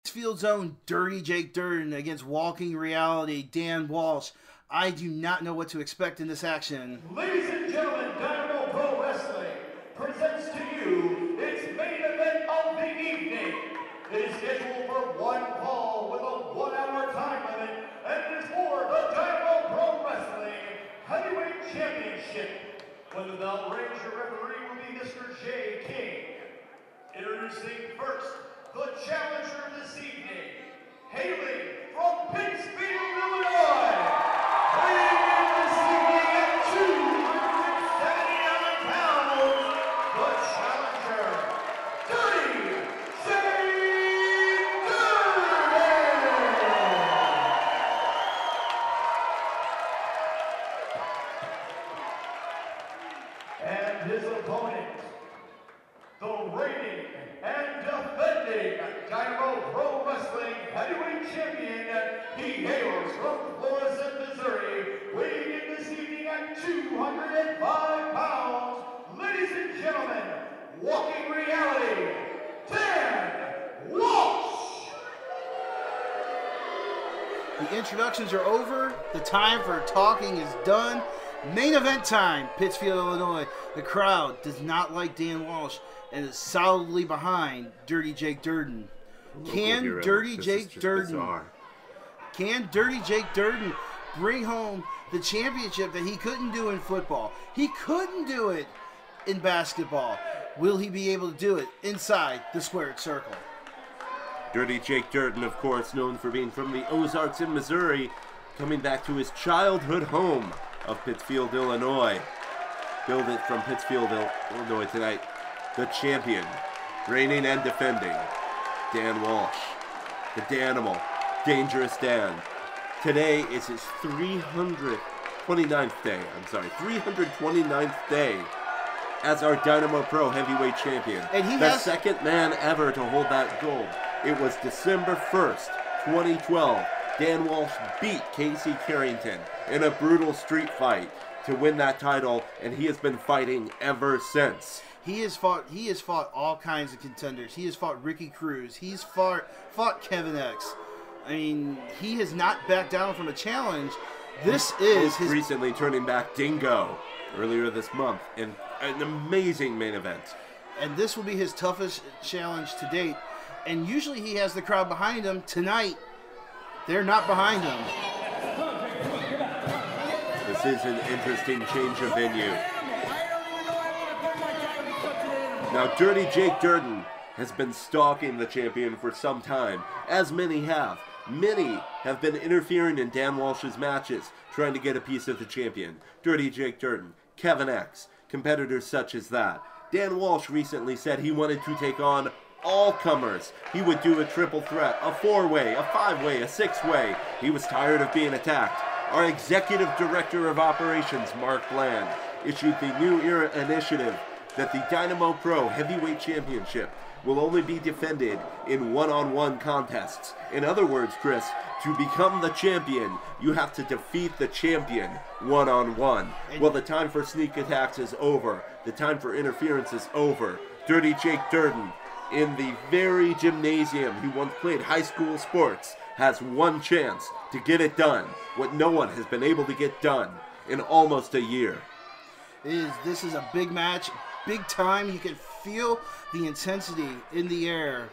Pittsfield's own Dirty Jake Durden against Walking Reality Dan Walsh. I do not know what to expect in this action. Ladies and gentlemen, Dynamo Pro Wrestling presents to you its main event of the evening. It is scheduled for one fall with a 1 hour time limit, and it is for the Dynamo Pro Wrestling Heavyweight Championship. When the bell rings, your referee will be Mr. J. King. Introducing first, the challenger this evening, hailing from Pittsfield, Illinois, weighing in this evening at 279 pounds, the challenger, Dirty Jake Durden! And his opponent, the reigning and defending Dynamo Pro Wrestling Heavyweight Champion. He hails from Florissant, Missouri, weighing in this evening at 205 pounds. Ladies and gentlemen, Walking Reality, Dan Walsh! The introductions are over. The time for talking is done. Main event time, Pittsfield, Illinois. The crowd does not like Dan Walsh and is solidly behind Dirty Jake Durden. Can Dirty Jake Durden bring home the championship that he couldn't do in football? He couldn't do it in basketball. Will he be able to do it inside the squared circle? Dirty Jake Durden, of course, known for being from the Ozarks in Missouri, coming back to his childhood home of Pittsfield, Illinois. Build it from Pittsfield, Illinois tonight. The champion, reigning and defending, Dan Walsh. The Dynamo, Dangerous Dan. Today is his 329th day. 329th day as our Dynamo Pro Heavyweight Champion. And he the second man ever to hold that gold. It was December 1st, 2012. Dan Walsh beat Casey Carrington in a brutal street fight to win that title, and he has been fighting ever since. He has fought all kinds of contenders. He has fought Ricky Cruz. He's fought Kevin X. I mean, he has not backed down from a challenge. This is his recently turning back Dingo earlier this month in an amazing main event. And this will be his toughest challenge to date. And usually he has the crowd behind him. Tonight, they're not behind him. This is an interesting change of venue. Now, Dirty Jake Durden has been stalking the champion for some time, as many have. Many have been interfering in Dan Walsh's matches, trying to get a piece of the champion. Dirty Jake Durden, Kevin X, competitors such as that. Dan Walsh recently said he wanted to take on all comers. He would do a triple threat, a 4-way, a 5-way, a 6-way. He was tired of being attacked. Our Executive Director of Operations, Mark Bland, issued the New Era Initiative that the Dynamo Pro Heavyweight Championship will only be defended in one-on-one contests. In other words, Chris, to become the champion, you have to defeat the champion one-on-one. Well, the time for sneak attacks is over. The time for interference is over. Dirty Jake Durden, in the very gymnasium he once played high school sports, has one chance to get it done, what no one has been able to get done in almost a year. This is a big match, big time. You can feel the intensity in the air,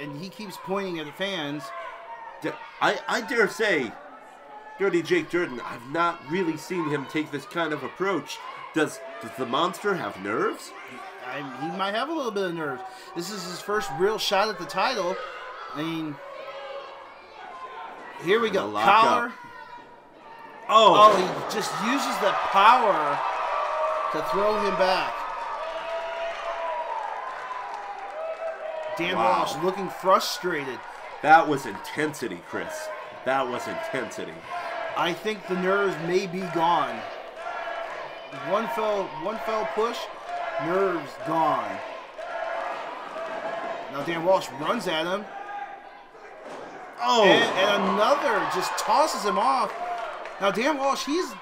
and he keeps pointing at the fans. I dare say, Dirty Jake Durden, I've not really seen him take this kind of approach. Does the monster have nerves? He might have a little bit of nerves. This is his first real shot at the title. I mean, here we go. Collar. Oh, he just uses the power to throw him back. Dan Walsh looking frustrated. That was intensity, Chris. That was intensity. I think the nerves may be gone. One fell push, nerves gone. Now Dan Walsh runs at him. Oh! And another just tosses him off. Now Dan Walsh, he's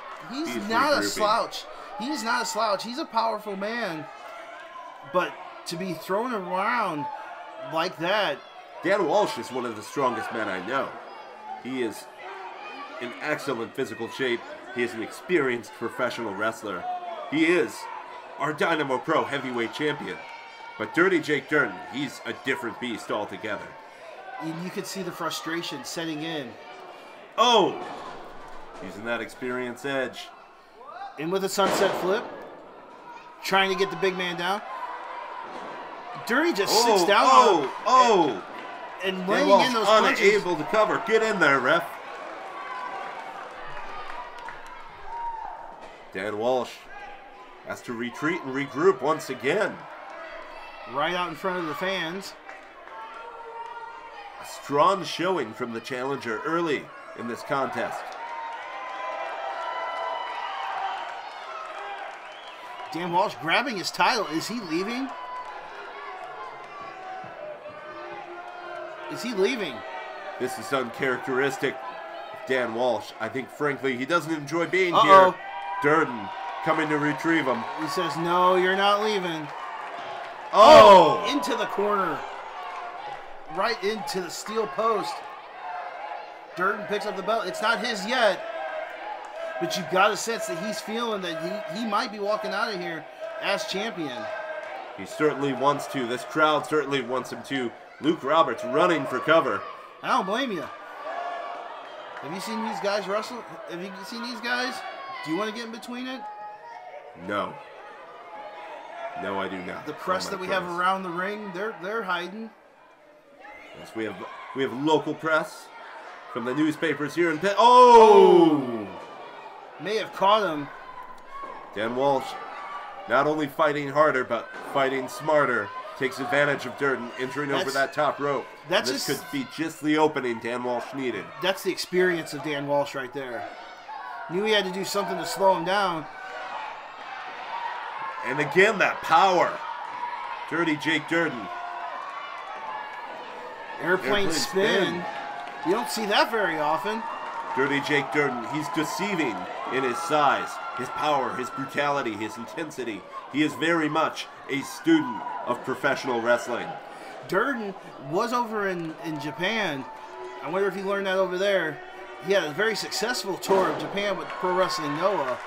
not a slouch. He's not a slouch. He's a powerful man. But to be thrown around like that, Dan Walsh is one of the strongest men I know. He is in excellent physical shape. He is an experienced professional wrestler. He is our Dynamo Pro heavyweight champion. But Dirty Jake Durden, he's a different beast altogether. You could see the frustration setting in. Oh! Using that experience edge. In with a sunset flip. Trying to get the big man down. Dirty just sits down. And laying in those punches. Unable to cover. Get in there, ref. Dan Walsh has to retreat and regroup once again. Right out in front of the fans. A strong showing from the challenger early in this contest. Dan Walsh grabbing his title. Is he leaving? Is he leaving? This is uncharacteristic of Dan Walsh. I think, frankly, he doesn't enjoy being here. Durden coming to retrieve him. He says, no, you're not leaving. Oh! Into the corner. Right into the steel post. Durden picks up the belt. It's not his yet. But you got a sense that he's feeling that he might be walking out of here as champion. He certainly wants to. This crowd certainly wants him to. Luke Roberts running for cover. I don't blame you. Have you seen these guys wrestle? Have you seen these guys? Do you want to get in between it? No. No, I do not. The press that we have around the ring, they're hiding. Yes, we have local press from the newspapers here in Pitt. Oh! May have caught him. Dan Walsh not only fighting harder, but fighting smarter. Takes advantage of Durden entering over that top rope. This could be just the opening Dan Walsh needed. That's the experience of Dan Walsh right there. Knew he had to do something to slow him down. And again, that power. Dirty Jake Durden. Airplane spin. You don't see that very often. Dirty Jake Durden, he's deceiving in his size, his power, his brutality, his intensity. He is very much a student of professional wrestling. Durden was over in Japan. I wonder if he learned that over there. He had a very successful tour of Japan with Pro Wrestling Noah.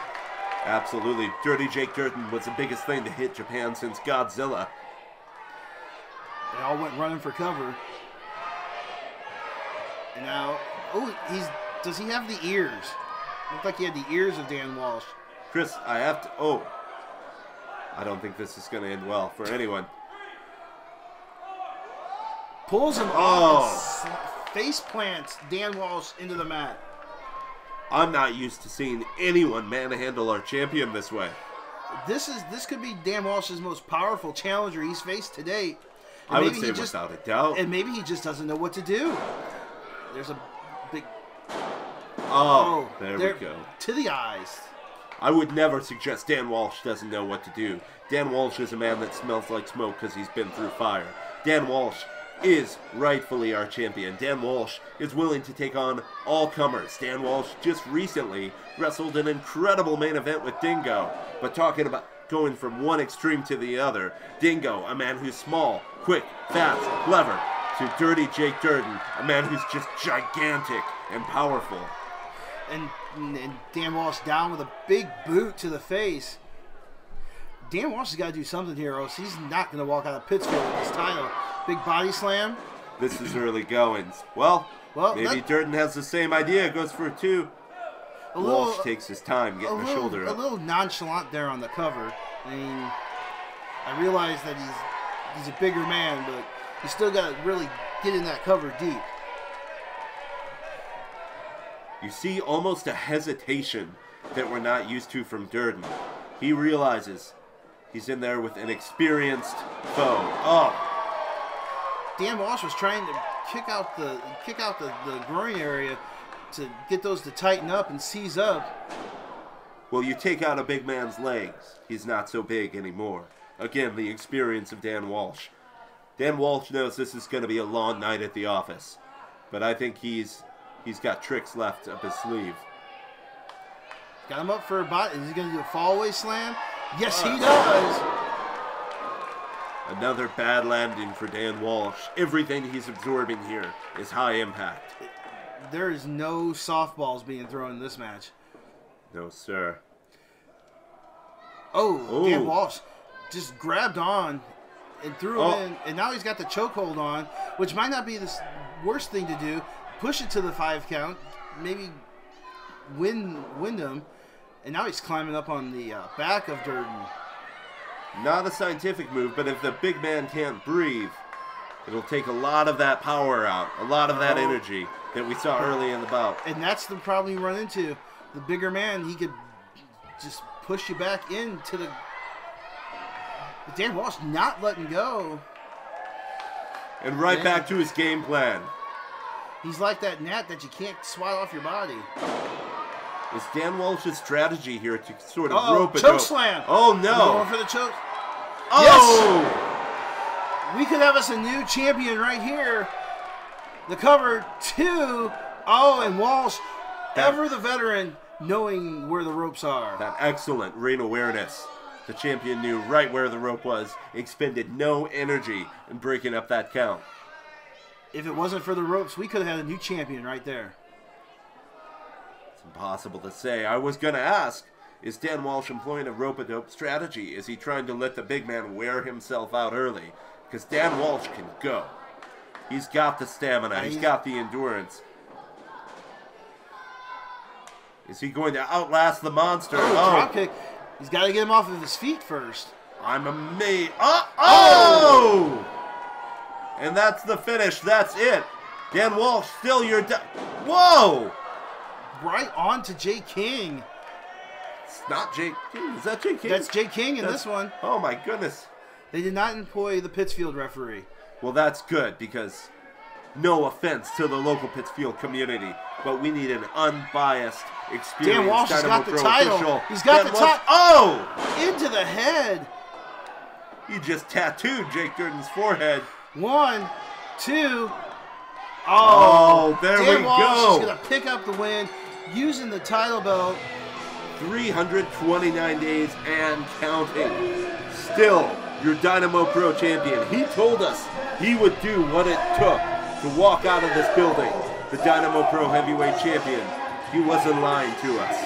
Absolutely. Dirty Jake Durden was the biggest thing to hit Japan since Godzilla. They all went running for cover. And now, does he have the ears? Looked like he had the ears of Dan Walsh. Chris, I don't think this is going to end well for anyone. Pulls him off and face plants Dan Walsh into the mat. I'm not used to seeing anyone manhandle our champion this way. This could be Dan Walsh's most powerful challenger he's faced to date. I would say without a doubt. And maybe he just doesn't know what to do. There's a big... there we go. To the eyes. I would never suggest Dan Walsh doesn't know what to do. Dan Walsh is a man that smells like smoke because he's been through fire. Dan Walsh is rightfully our champion. Dan Walsh is willing to take on all comers. Dan Walsh just recently wrestled an incredible main event with Dingo. But talking about going from one extreme to the other, Dingo, a man who's small, quick, fast, clever, to Dirty Jake Durden, a man who's just gigantic and powerful. And Dan Walsh down with a big boot to the face. Dan Walsh has got to do something here, or else he's not going to walk out of Pittsfield with his title. Big body slam. This is early goings. Well maybe Durden has the same idea. Goes for two. Walsh takes his time getting the shoulder up. A little nonchalant there on the cover. I mean, I realize that he's a bigger man, but you still got to really get in that cover deep. You see almost a hesitation that we're not used to from Durden. He realizes he's in there with an experienced foe. Dan Walsh was trying to kick out the groin area to get those to tighten up and seize up. Well, you take out a big man's legs, he's not so big anymore. Again, the experience of Dan Walsh. Dan Walsh knows this is going to be a long night at the office, but I think he's got tricks left up his sleeve. Got him up for a bot. Is he going to do a fallaway slam? Yes, he does. Another bad landing for Dan Walsh. Everything he's absorbing here is high impact. There is no softballs being thrown in this match. No, sir. Oh, Dan Walsh just grabbed on and threw him in, and now he's got the chokehold on, which might not be the worst thing to do. Push it to the 5 count, maybe win him, and now he's climbing up on the back of Dirden. Not a scientific move, but if the big man can't breathe, it'll take a lot of that power out, a lot of that energy that we saw early in the bout. And that's the problem you run into. The bigger man, he could just push you back into the... But Dan Walsh not letting go. And right back to his game plan. He's like that gnat that you can't swat off your body. Is Dan Walsh's strategy here to sort of rope it choke slam. Oh, no. Going for the choke. Oh! Yes! We could have us a new champion right here. The cover 2. Oh, and Walsh, ever the veteran, knowing where the ropes are. That excellent ring awareness. The champion knew right where the rope was, expended no energy in breaking up that count. If it wasn't for the ropes, we could have had a new champion right there. It's impossible to say. I was going to ask, is Dan Walsh employing a rope-a-dope strategy? Is he trying to let the big man wear himself out early? Because Dan Walsh can go. He's got the stamina. He's got the endurance. Is he going to outlast the monster? Drop kick. He's got to get him off of his feet first. I'm amazed. Oh! And that's the finish. That's it. Dan Walsh, still your... Whoa! Right on to Jay King. It's not Jay King. Is that Jay King? That's Jay King in this one. Oh, my goodness. They did not employ the Pittsfield referee. Well, that's good because no offense to the local Pittsfield community, but we need an unbiased, experienced Dan Walsh has got the title. Official. He's got the title. Oh! Into the head. He just tattooed Jake Durden's forehead. 1, 2. Oh, there Dan we Walsh go. is going to pick up the win using the title belt. 329 days and counting. Still your Dynamo Pro champion. He told us he would do what it took to walk out of this building the Dynamo Pro heavyweight champion. He wasn't lying to us.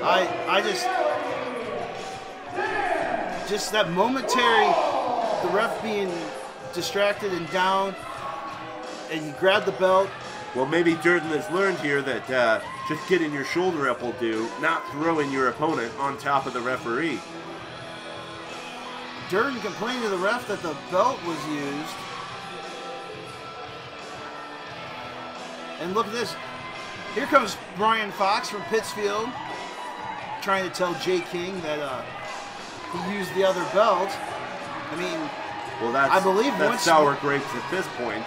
I just that momentary, the ref being distracted and down, and you grab the belt. Well, maybe Dirden has learned here that just getting your shoulder up will do, not throwing your opponent on top of the referee. Dirden complained to the ref that the belt was used. And look at this. Here comes Brian Fox from Pittsfield, trying to tell Jay King that he used the other belt. I mean, well, I believe that's sour grapes at this point.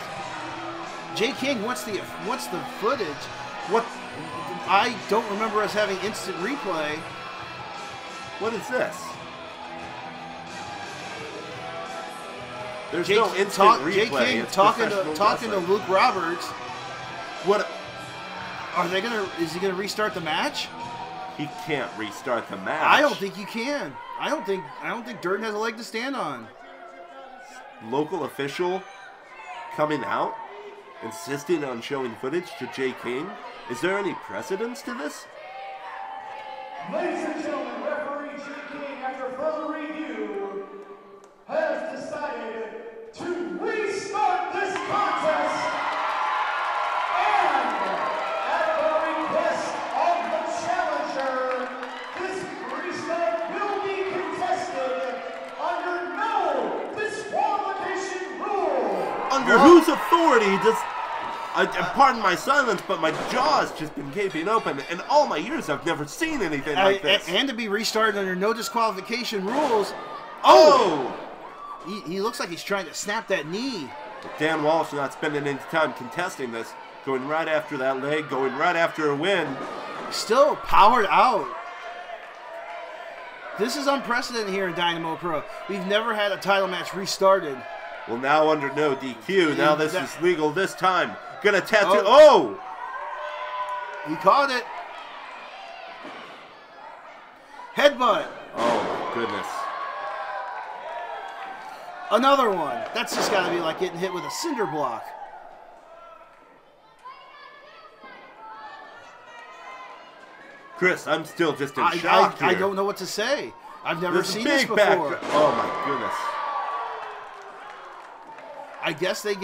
Jay King, what's the footage? What? I don't remember us having instant replay. What is this? There's no instant replay. Jay King talking to Luke Roberts. What? Are they gonna? Is he gonna restart the match? He can't restart the match. I don't think you can. I don't think Dirden has a leg to stand on. Local official coming out, insisting on showing footage to Jay King. Is there any precedence to this? Ladies and gentlemen, referee Jay King, after further review, has decided to restart this contest. And at the request of the challenger, this restart will be contested under no disqualification rule. Under whose authority does... pardon my silence, but my jaw's just been gaping open. In all my years, I've never seen anything like this. And to be restarted under no disqualification rules. Oh! He looks like he's trying to snap that knee. Dan Walsh not spending any time contesting this. Going right after that leg, going right after a win. Still powered out. This is unprecedented here in Dynamo Pro. We've never had a title match restarted. Well, now under no DQ. Now this is legal this time. Gonna tattoo. Oh! He caught it. Headbutt. Oh, my goodness. Another one. That's just got to be like getting hit with a cinder block. Chris, I'm still just in shock here. I don't know what to say. I've never seen this before. Oh my goodness. I guess they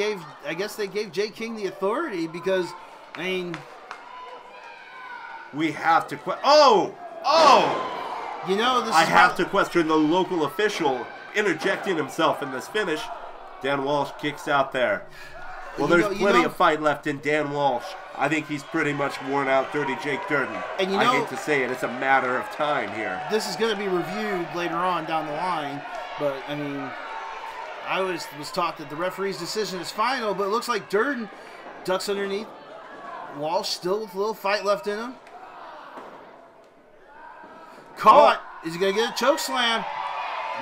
gave Jay King the authority because, I mean, we have to you know, this I have to question the local official interjecting himself in this finish. Dan Walsh kicks out there. Well, there's plenty of fight left in Dan Walsh. I think he's pretty much worn out Dirty Jake Durden. And I hate to say it, it's a matter of time here. This is going to be reviewed later on down the line, but, I mean, I was taught that the referee's decision is final, but it looks like Durden ducks underneath. Walsh still with a little fight left in him. Caught. Oh. Is he going to get a choke slam?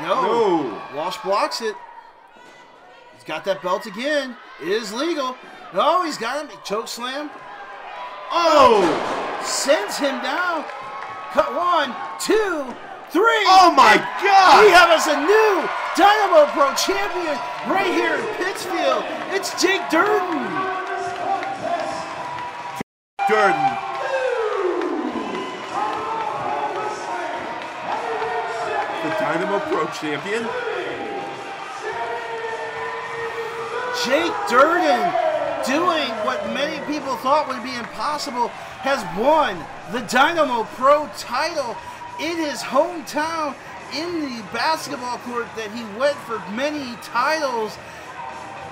No. Walsh blocks it. He's got that belt again. It is legal. No, he's got him. Choke slam. Oh! Sends him down. Cut 1, 2, 3. Oh my God! We have us a new Dynamo Pro champion right here in Pittsfield. It's Jake Dirden. Dirden. The Dynamo Pro champion. Jake Dirden, doing what many people thought would be impossible, has won the Dynamo Pro title in his hometown in the basketball court that he went for many titles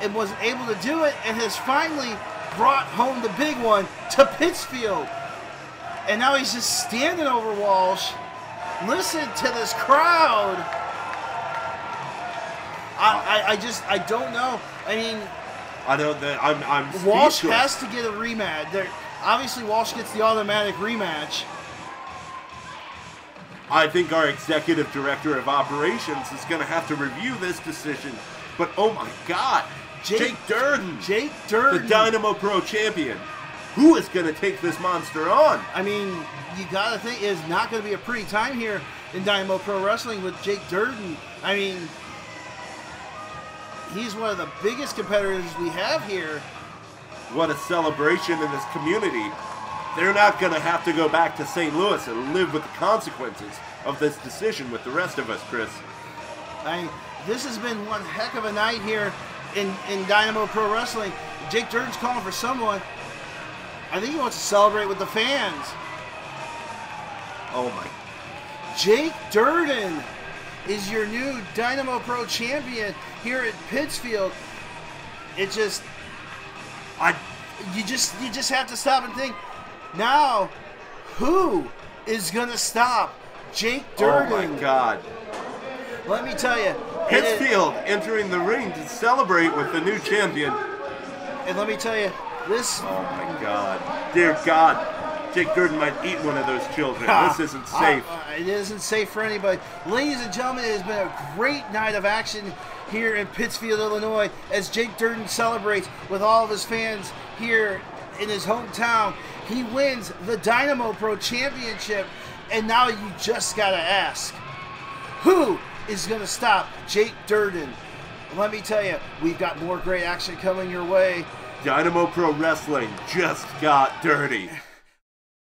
and wasn't able to do it, and has finally brought home the big one to Pittsfield. And now he's just standing over Walsh. Listen to this crowd. I don't know. I mean, I'm Walsh speechless. has to get a rematch. Obviously, Walsh gets the automatic rematch. I think our executive director of operations is going to have to review this decision. But oh my God, Jake Durden, the Dynamo Pro champion. Who is going to take this monster on? I mean, you got to think it's not going to be a pretty time here in Dynamo Pro Wrestling with Jake Durden. I mean, he's one of the biggest competitors we have here. What a celebration in this community. They're not going to have to go back to St. Louis and live with the consequences of this decision with the rest of us, Chris. This has been one heck of a night here in Dynamo Pro Wrestling. Jake Durden's calling for someone. I think he wants to celebrate with the fans. Oh my. Jake Durden is your new Dynamo Pro champion here at Pittsfield. You just have to stop and think. Now, who is gonna stop Jake Durden? Oh my God! Let me tell you, Pittsfield entering the ring to celebrate with the new champion. And let me tell you, this. Oh my God! Dear God, Jake Durden might eat one of those children. This isn't safe. It isn't safe for anybody. Ladies and gentlemen, it has been a great night of action here in Pittsfield, Illinois, as Jake Durden celebrates with all of his fans here in his hometown. He wins the Dynamo Pro Championship, and now you just gotta ask, who is gonna stop Jake Durden? Let me tell you, we've got more great action coming your way. Dynamo Pro Wrestling just got dirty.